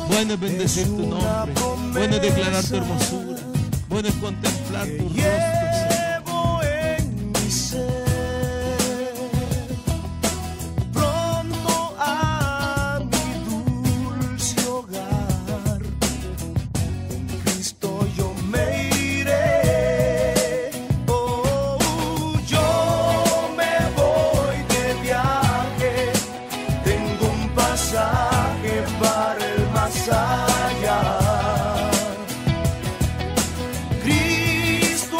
bueno es bendecir tu nombre, bueno es declarar tu hermosura, bueno es contemplar tu rostro, Señor. En mi ser, pronto a mi dulce hogar, con Cristo yo me iré. Oh, yo me voy de viaje, tengo un pasaje para el más allá. Cristo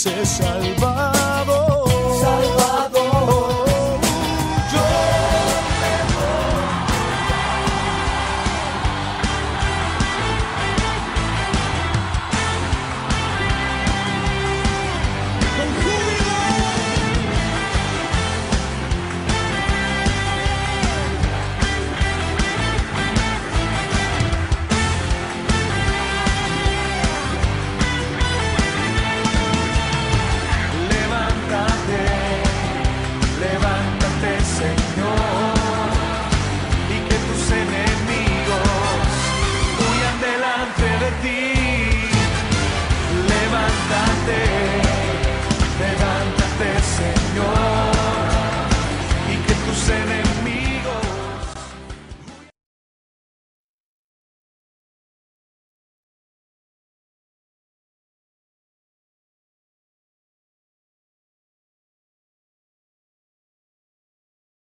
se salva.